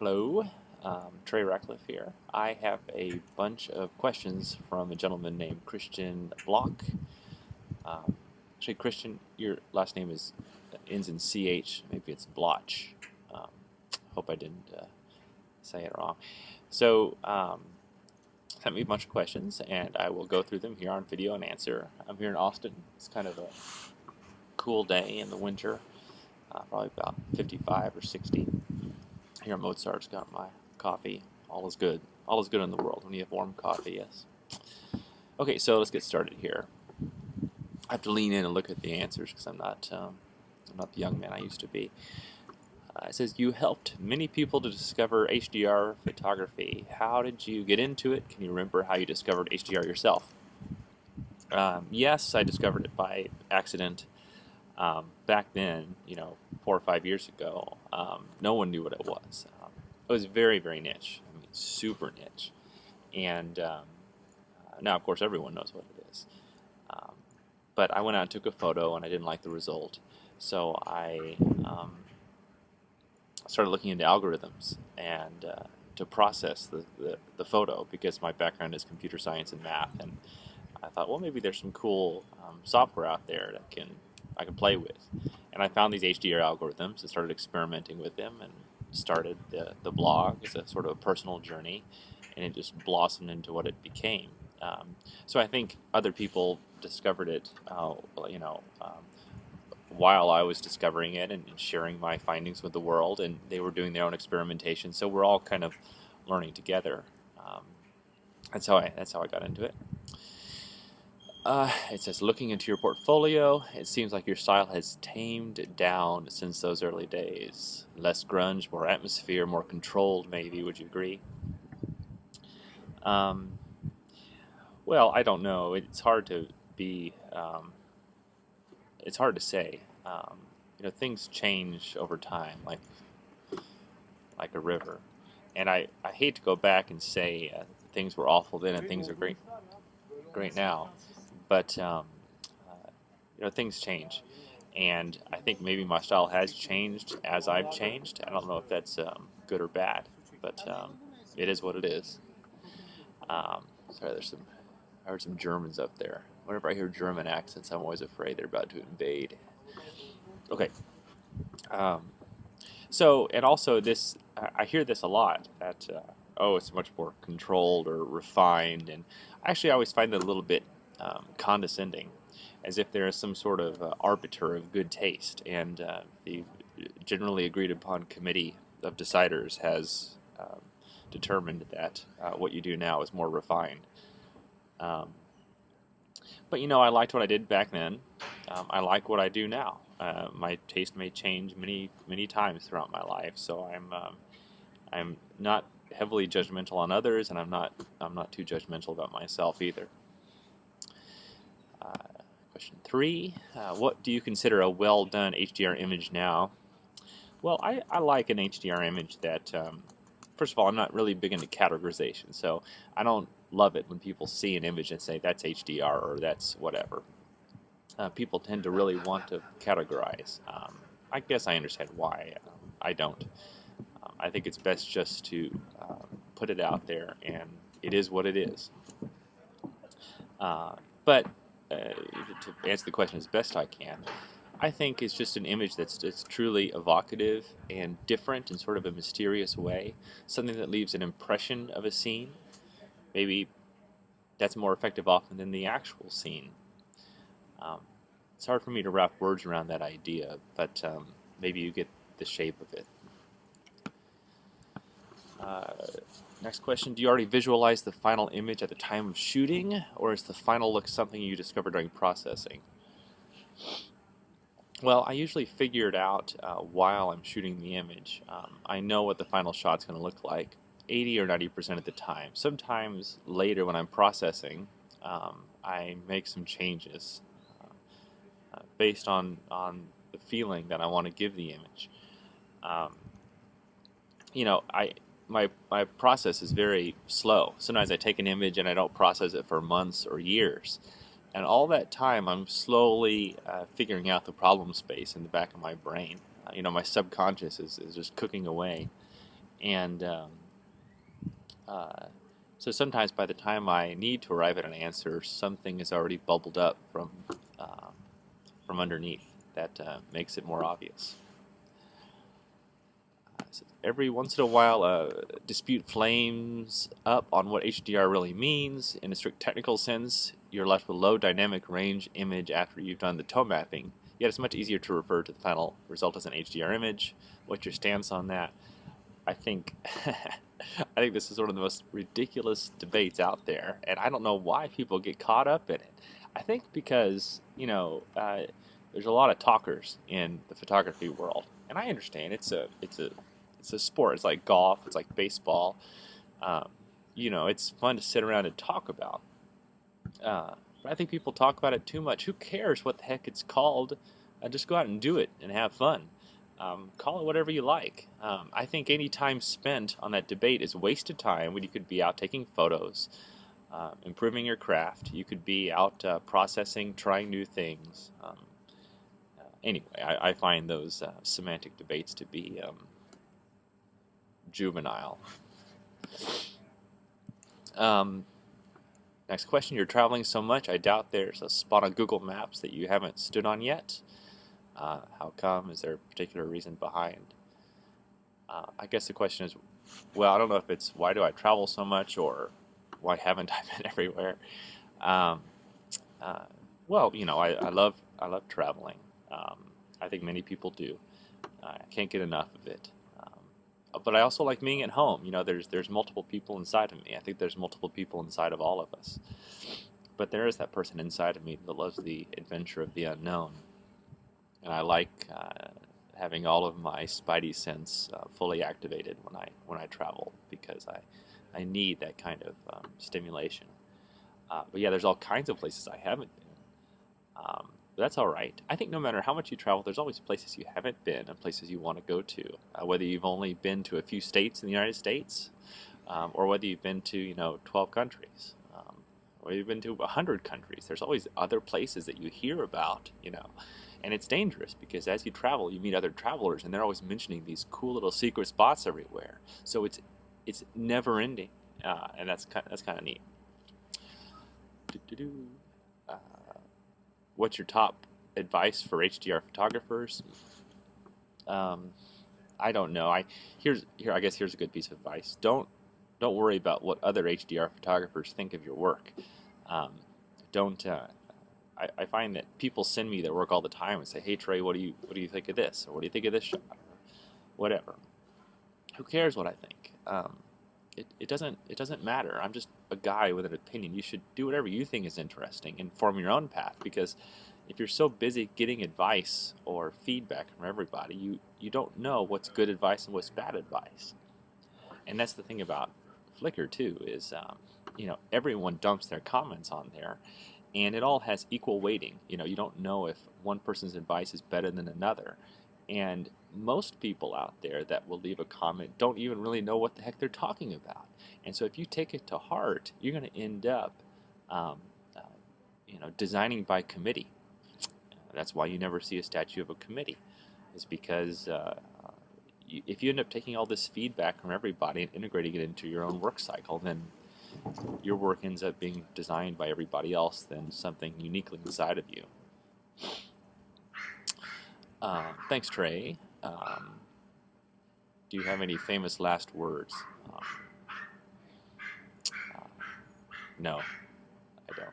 Hello, Trey Ratcliff here. I have a bunch of questions from a gentleman named Christian Bloch. Um, Actually, Christian, your last name ends in CH. Maybe it's Bloch. Um, Hope I didn't say it wrong. So, sent me a bunch of questions, and I will go through them here on video and answer. I'm here in Austin. It's kind of a cool day in the winter, probably about 55 or 60. Here Mozart's got my coffee. All is good. All is good in the world when you have warm coffee, yes. Okay, so let's get started here. I have to lean in and look at the answers because I'm not the young man I used to be. It says, you helped many people to discover HDR photography. How did you get into it? Can you remember how you discovered HDR yourself? Yes, I discovered it by accident. Back then, 4 or 5 years ago, no one knew what it was. It was very, very niche. I mean, super niche. And now, of course, everyone knows what it is. But I went out and took a photo, and I didn't like the result. So I started looking into algorithms and to process the photo, because my background is computer science and math. And I thought, well, maybe there's some cool software out there that I can play with. And I found these HDR algorithms and started experimenting with them and started the blog as a sort of personal journey, and it just blossomed into what it became. So I think other people discovered it, while I was discovering it and sharing my findings with the world, and they were doing their own experimentation. So we're all kind of learning together. That's how I got into it. It says, looking into your portfolio, it seems like your style has tamed down since those early days. Less grunge, more atmosphere, more controlled, maybe. Would you agree? Well, I don't know. It's hard to be. It's hard to say. Things change over time, like a river. And I hate to go back and say things were awful then and things are great now. But things change, and I think maybe my style has changed as I've changed. I don't know if that's good or bad, but it is what it is. Sorry, I heard some Germans up there. Whenever I hear German accents, I'm always afraid they're about to invade. Okay. And also this, I hear this a lot, that it's much more controlled or refined, and actually I always find that a little bit condescending, as if there is some sort of arbiter of good taste, and the generally agreed upon committee of deciders has determined that what you do now is more refined. But I liked what I did back then. I like what I do now. My taste may change many times throughout my life, so I'm not heavily judgmental on others, and I'm not too judgmental about myself either. Question 3, what do you consider a well-done HDR image now? Well, I like an HDR image that, first of all, I'm not really big into categorization, so I don't love it when people see an image and say that's HDR or that's whatever. People tend to really want to categorize. I guess I understand why. I don't. I think it's best just to put it out there, and it is what it is. But to answer the question as best I can, I think it's just an image that's truly evocative and different in sort of a mysterious way, something that leaves an impression of a scene. Maybe that's more effective often than the actual scene. It's hard for me to wrap words around that idea, but maybe you get the shape of it. Next question, do you already visualize the final image at the time of shooting, or is the final look something you discover during processing? Well, I usually figure it out while I'm shooting the image. I know what the final shot's going to look like 80 or 90% of the time. Sometimes later when I'm processing, I make some changes based on the feeling that I want to give the image. My process is very slow. Sometimes I take an image and I don't process it for months or years. And all that time I'm slowly figuring out the problem space in the back of my brain. My subconscious is just cooking away. And so sometimes by the time I need to arrive at an answer, something has already bubbled up from underneath that makes it more obvious. So every once in a while, a dispute flames up on what HDR really means. In a strict technical sense, you're left with low dynamic range image after you've done the tone mapping. Yet it's much easier to refer to the final result as an HDR image. What's your stance on that? I think I think this is one of the most ridiculous debates out there, and I don't know why people get caught up in it. I think because there's a lot of talkers in the photography world, and I understand it's a sport. It's like golf. It's like baseball. Um, it's fun to sit around and talk about. But I think people talk about it too much. Who cares what the heck it's called? Just go out and do it and have fun. Call it whatever you like. I think any time spent on that debate is wasted time when you could be out taking photos, improving your craft. You could be out processing, trying new things. Anyway, I find those semantic debates to be juvenile. Next question, you're traveling so much, I doubt there's a spot on Google Maps that you haven't stood on yet. How come? Is there a particular reason behind? I guess the question is, well, I don't know if it's why do I travel so much or why haven't I been everywhere? Um, well, I love traveling. I think many people do. I can't get enough of it. But I also like being at home. There's multiple people inside of me. I think there's multiple people inside of all of us. But there is that person inside of me that loves the adventure of the unknown. And I like having all of my spidey sense fully activated when I travel because I need that kind of stimulation. But yeah, there's all kinds of places I haven't been. But that's all right. I think no matter how much you travel, there's always places you haven't been and places you want to go to. Whether you've only been to a few states in the United States, or whether you've been to 12 countries, or you've been to 100 countries. There's always other places that you hear about. And it's dangerous because as you travel, you meet other travelers, and they're always mentioning these cool little secret spots everywhere. So it's never ending, and that's kind of neat. What's your top advice for HDR photographers? I don't know. I guess here's a good piece of advice. Don't worry about what other HDR photographers think of your work. Don't. I find that people send me their work all the time and say, "Hey Trey, what do you think of this? Or what do you think of this shot? Or whatever." Who cares what I think? It doesn't matter. I'm just a guy with an opinion. You should do whatever you think is interesting and form your own path. Because if you're so busy getting advice or feedback from everybody, you don't know what's good advice and what's bad advice. And that's the thing about Flickr too is everyone dumps their comments on there. And it all has equal weighting. You don't know if one person's advice is better than another. And most people out there that will leave a comment don't even really know what the heck they're talking about. And so if you take it to heart, you're going to end up, designing by committee. That's why you never see a statue of a committee. Is because if you end up taking all this feedback from everybody and integrating it into your own work cycle, then your work ends up being designed by everybody else than something uniquely inside of you. Thanks, Trey. Do you have any famous last words? No, I don't.